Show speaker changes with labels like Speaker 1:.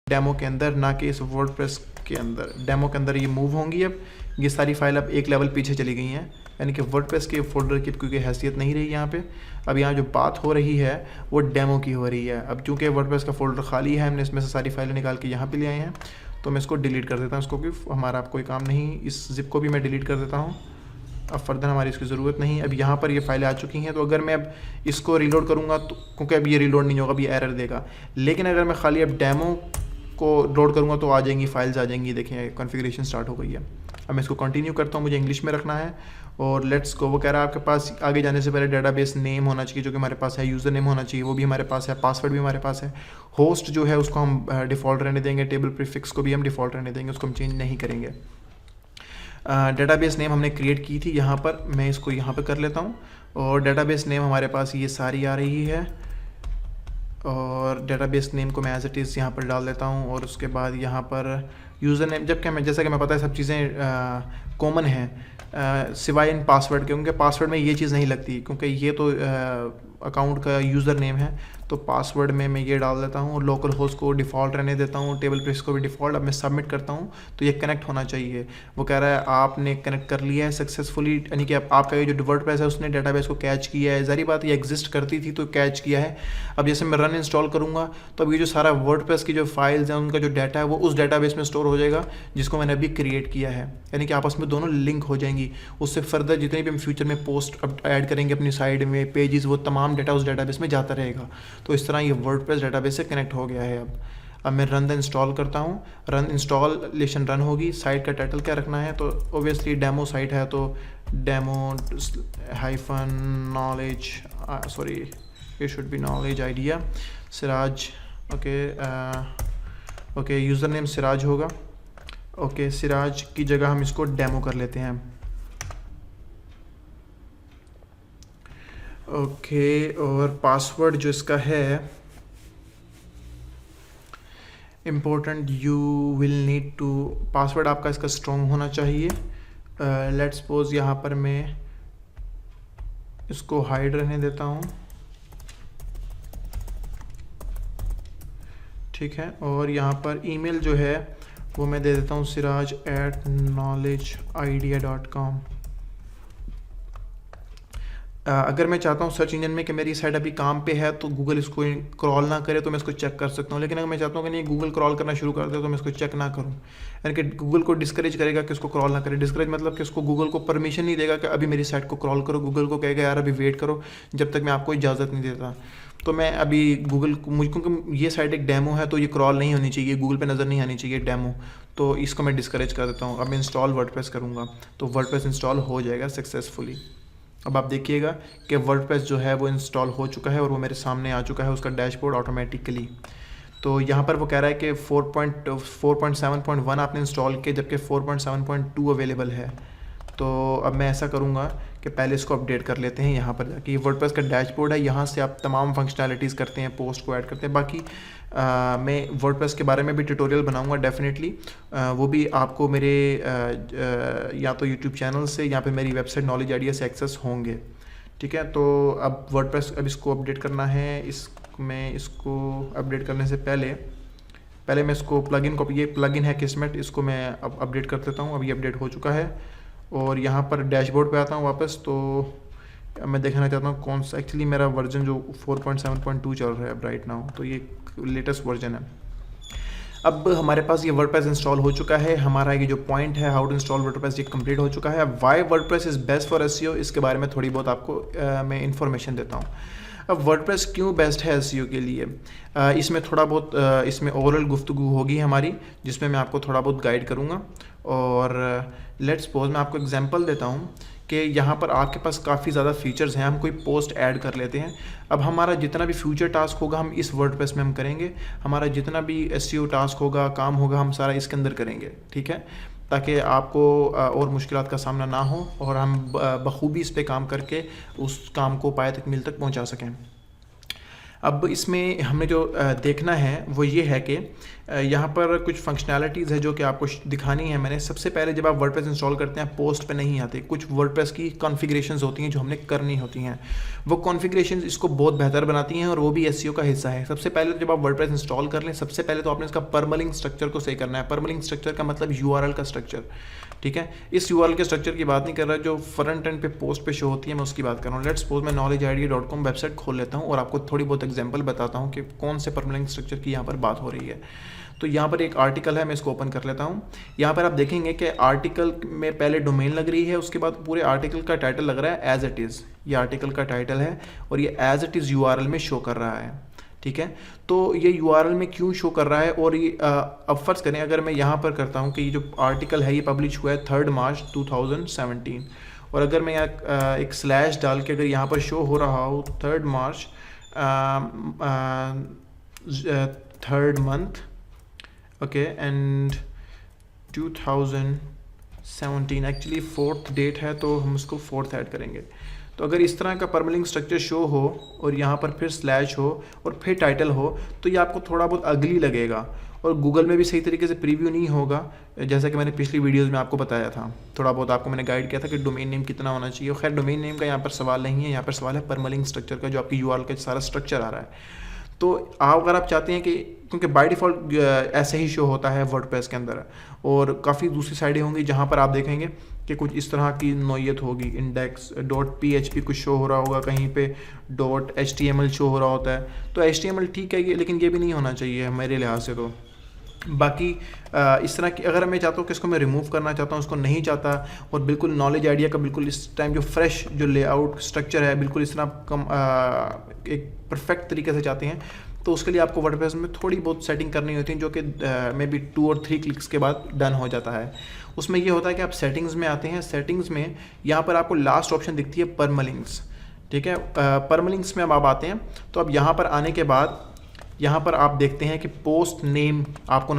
Speaker 1: Demo के अंदर, ना कि इस वर्डप्रेस के अंदर। डेमो के अंदर ये मूव होंगी। अब ये सारी फाइल अब एक लेवल पीछे चली गई हैं, यानी कि वर्डप्रेस के फोल्डर की कोई हैसियत नहीं रही यहाँ पे। अब यहाँ जो बात हो रही है वो डेमो की हो रही है। अब चूँकि वर्डप्रेस का फोल्डर खाली है, हमने इसमें से सारी फाइलें निकाल के यहाँ पे ले आए हैं, तो मैं इसको डिलीट कर देता हूँ इसको, कि हमारा कोई काम नहीं। इस जिप को भी मैं डिलीट कर देता हूँ, अब फर्दर हमारी इसकी ज़रूरत नहीं। अब यहाँ पर ये फाइलें आ चुकी हैं, तो अगर मैं अब इसको रीलोड करूँगा तो, क्योंकि अब ये रीलोड नहीं होगा, अब ये एरर देगा। लेकिन अगर मैं खाली अब डेमो को लोड करूँगा तो आ जाएंगी, फाइल्स आ जाएंगी। देखें कॉन्फ़िगरेशन स्टार्ट हो गई है। अब मैं इसको कंटिन्यू करता हूँ, मुझे इंग्लिश में रखना है। और लेट्स गो। वो कह रहा है आपके पास आगे जाने से पहले डेटाबेस नेम होना चाहिए, जो कि हमारे पास है। यूज़र नेम होना चाहिए, वो भी हमारे पास है। पासवर्ड भी हमारे पास है। होस्ट जो है उसको हम डिफ़ॉल्ट रहने देंगे। टेबल प्रीफिक्स को भी हम डिफ़ॉल्ट रहने देंगे, उसको हम चेंज नहीं करेंगे। डेटाबेस नेम हमने क्रिएट की थी यहाँ पर, मैं इसको यहाँ पर कर लेता हूँ। और डेटाबेस नेम हमारे पास ये सारी आ रही है, और डेटाबेस नेम को मैं एज इट इज़ यहाँ पर डाल देता हूँ। और उसके बाद यहाँ पर यूज़र नेम, जबकि मैं, जैसा कि मैं पता है सब चीज़ें कॉमन हैं सिवाय इन पासवर्ड के, क्योंकि पासवर्ड में ये चीज़ नहीं लगती, क्योंकि ये तो अकाउंट का यूज़र नेम है। तो पासवर्ड में मैं ये डाल देता हूँ। लोकल होस्ट को डिफ़ॉल्ट रहने देता हूँ, टेबल प्रेस को भी डिफ़ॉल्ट। अब मैं सबमिट करता हूँ तो ये कनेक्ट होना चाहिए। वो कह रहा है आपने कनेक्ट कर लिया है सक्सेसफुली, यानी कि आपका ये जो वर्डप्रेस है उसने डेटाबेस को कैच किया है। ज़ाहिर बात ये एग्जिस्ट करती थी तो कैच किया है। अब जैसे मैं रन इंस्टॉल करूँगा तो अब ये जो सारा वर्डप्रेस की जो फाइल्स हैं, उनका जो डाटा है वो उस डेटाबेस में स्टोर हो जाएगा जिसको मैंने अभी क्रिएट किया है, यानी कि आपस में दोनों लिंक हो जाएंगी। उससे फर्दर जितनी भी हम फ्यूचर में पोस्ट अब ऐड करेंगे अपनी साइड में, पेजेस, वो तमाम डाटा उस डेटाबेस में जाता रहेगा। तो इस तरह ये वर्डप्रेस डेटाबेस से कनेक्ट हो गया है। अब मैं रन द इंस्टॉल करता हूँ। रन इंस्टॉलेशन रन होगी। साइट का टाइटल क्या रखना है, तो ओबियसली डेमो साइट है, तो डेमो हाइफन नॉलेज, सॉरी ये should be knowledge idea Siraj. Okay user name Siraj होगा। ओके सिराज की जगह हम इसको डेमो कर लेते हैं। ओके और पासवर्ड जो इसका है important, you will need to, password आपका इसका स्ट्रॉन्ग होना चाहिए। लेट्स सपोज यहाँ पर मैं इसको हाइड रहने देता हूँ, ठीक है। और यहाँ पर ईमेल जो है वो मैं दे देता हूँ siraj@knowledgeidea.com। अगर मैं चाहता हूँ सर्च इंजन में कि मेरी साइट अभी काम पे है तो गूगल इसको क्रॉल ना करे तो मैं इसको चेक कर सकता हूँ। लेकिन अगर मैं चाहता हूँ कि नहीं गूगल क्रॉल करना शुरू कर दे तो मैं इसको चेक ना करूँ, यानी कि गूगल को डिस्करेज करेगा कि इसको क्रॉल ना करे। डिस्करेज मतलब कि इसको गूगल को परमिशन नहीं देगा कि अभी मेरी साइट को क्रॉल करो। गूगल को कहेगा यार अभी वेट करो जब तक मैं आपको इजाज़त नहीं देता। तो मैं अभी गूगल को, मुझे क्योंकि ये साइट एक डेमो है तो ये क्रॉल नहीं होनी चाहिए, गूगल पे नज़र नहीं आनी चाहिए डेमो, तो इसको मैं डिस्करेज कर देता हूँ। अब मैं इंस्टॉल वर्डप्रेस करूँगा तो वर्डप्रेस इंस्टॉल हो जाएगा सक्सेसफुली। अब आप देखिएगा कि वर्डप्रेस जो है वो इंस्टॉल हो चुका है और वो मेरे सामने आ चुका है उसका डैशबोर्ड ऑटोमेटिकली। तो यहाँ पर वो कह रहा है कि 4.7.1 आपने इंस्टॉल किया, जबकि 4.7.2 अवेलेबल है। तो अब मैं ऐसा करूँगा कि पहले इसको अपडेट कर लेते हैं। यहाँ पर जाके ये वर्डप्रेस का डैशबोर्ड है, यहाँ से आप तमाम फंक्शनैलिटीज़ करते हैं, पोस्ट को ऐड करते हैं। बाकी मैं वर्डप्रेस के बारे में भी ट्यूटोरियल बनाऊंगा डेफिनेटली, वो भी आपको मेरे या तो यूट्यूब चैनल से या फिर मेरी वेबसाइट नॉलेज आइडिया से एक्सेस होंगे, ठीक है। तो अब वर्डप्रेस, अब इसको अपडेट करना है। मैं इसको अपडेट करने से पहले मैं इसको प्लगइन को, ये प्लगइन है किस्मत, इसको मैं अब अपडेट कर देता हूँ। अब ये अपडेट हो चुका है और यहाँ पर डैशबोर्ड पे आता हूँ वापस। तो मैं देखना चाहता हूँ कौन सा, एक्चुअली मेरा वर्जन जो 4.7.2 चल रहा है अब राइट नाउ, तो ये लेटेस्ट वर्जन है। अब हमारे पास ये वर्डप्रेस इंस्टॉल हो चुका है। हमारा ये जो पॉइंट है हाउ टू इंस्टॉल वर्डप्रेस ये कंप्लीट हो चुका है। Why WordPress is best for SEO, इसके बारे में थोड़ी बहुत आपको मैं इन्फॉर्मेशन देता हूँ। अब वर्डप्रेस क्यों बेस्ट है एसईओ के लिए, इसमें थोड़ा बहुत इसमें ओवरऑल गुफ्तगू होगी हमारी, जिसमें मैं आपको थोड़ा बहुत गाइड करूँगा। और लेट्स सपोज मैं आपको एग्जांपल देता हूँ कि यहाँ पर आपके पास काफ़ी ज़्यादा फीचर्स हैं। हम कोई पोस्ट ऐड कर लेते हैं। अब हमारा जितना भी फ्यूचर टास्क होगा हम इस वर्डप्रेस में हम करेंगे। हमारा जितना भी एसईओ टास्क होगा, काम होगा, हम सारा इसके अंदर करेंगे, ठीक है, ताकि आपको और मुश्किलात का सामना ना हो और हम बखूबी इस पे काम करके उस काम को पाए तकमील तक पहुँचा सकें। अब इसमें हमें जो देखना है वो ये है कि यहाँ पर कुछ फंक्शनैलिटीज़ है जो कि आपको दिखानी है मैंने। सबसे पहले जब आप वर्डप्रेस इंस्टॉल करते हैं पोस्ट पे नहीं आते, कुछ वर्डप्रेस की कॉन्फ़िगरेशंस होती हैं जो हमने करनी होती हैं। वो कॉन्फ़िगरेशंस इसको बहुत बेहतर बनाती हैं और वो भी एसईओ का हिस्सा है। सबसे पहले जब आप वर्डप्रेस इंस्टॉल कर लें, सबसे पहले तो आपने इसका परमलिंक स्ट्रक्चर को सही करना है। परमलिंक स्ट्रक्चर का मतलब यूआरएल का स्ट्रक्चर, ठीक है। इस यूआरएल के स्ट्रक्चर की बात नहीं कर रहा, जो फ्रंट एंड पे पोस्ट पे शो होती है मैं उसकी बात कर रहा हूँ। लेट्स सपोज मैं knowledgeidea.com वेबसाइट खोल लेता हूँ और आपको थोड़ी बहुत एग्जांपल बताता हूँ कि कौन से परमलिंक स्ट्रक्चर की यहाँ पर बात हो रही है। तो यहाँ पर एक आर्टिकल है, मैं इसको ओपन कर लेता हूँ। यहाँ पर आप देखेंगे कि आर्टिकल में पहले डोमेन लग रही है, उसके बाद पूरे आर्टिकल का टाइटल लग रहा है एज इट इज़। ये आर्टिकल का टाइटल है और ये एज इट इज़ यूआरएल में शो कर रहा है, ठीक है। तो ये यूआरएल में क्यों शो कर रहा है, और ये अब फर्ज करें अगर मैं यहाँ पर करता हूँ कि ये जो आर्टिकल है ये पब्लिश हुआ है 3 मार्च 2017, और अगर मैं यहाँ एक स्लैश डाल के अगर यहाँ पर शो हो रहा हो 3 March 3rd month, okay, and 2017 actually 4th date है तो हम उसको 4th ऐड करेंगे। तो अगर इस तरह का परमलिंक स्ट्रक्चर शो हो और यहाँ पर फिर स्लैश हो और फिर टाइटल हो तो ये आपको थोड़ा बहुत अगली लगेगा, और गूगल में भी सही तरीके से प्रीव्यू नहीं होगा, जैसा कि मैंने पिछली वीडियोस में आपको बताया था। थोड़ा बहुत आपको मैंने गाइड किया था कि डोमेन नेम कितना होना चाहिए। खैर डोमेन नेम का यहाँ पर सवाल नहीं है, यहाँ पर सवाल है परमलिंक स्ट्रक्चर का, जो आपकी यूआरएल का सारा स्ट्रक्चर आ रहा है। तो अगर आप चाहते हैं कि, क्योंकि बाय डिफ़ॉल्ट ऐसे ही शो होता है वर्डप्रेस के अंदर, और काफ़ी दूसरी साइडें होंगी जहाँ पर आप देखेंगे कि कुछ इस तरह की नोयत होगी, इंडेक्स .php कुछ शो हो रहा होगा, कहीं पे .html शो हो रहा होता है। तो html ठीक है ये, लेकिन ये भी नहीं होना चाहिए मेरे लिहाज से। तो बाकी इस तरह की अगर मैं चाहता हूँ कि इसको मैं रिमूव करना चाहता हूँ, उसको नहीं चाहता, और बिल्कुल नॉलेज आइडिया का बिल्कुल इस टाइम जो फ्रेश जो लेआउट स्ट्रक्चर है बिल्कुल इस तरह कम एक परफेक्ट तरीके से चाहते हैं, तो उसके लिए आपको वर्डप्रेस में थोड़ी बहुत सेटिंग करनी होती है, जो कि मे बी 2 और 3 क्लिक्स के बाद डन हो जाता है। उसमें ये होता है कि आप सेटिंग्स में आते हैं, सेटिंग्स में यहाँ पर आपको लास्ट ऑप्शन दिखती है परमलिंक्स, ठीक है। परमलिंक्स में अब आप आते हैं, तो अब यहाँ पर आने के बाद यहाँ पर आप देखते हैं कि पोस्ट नेम आपको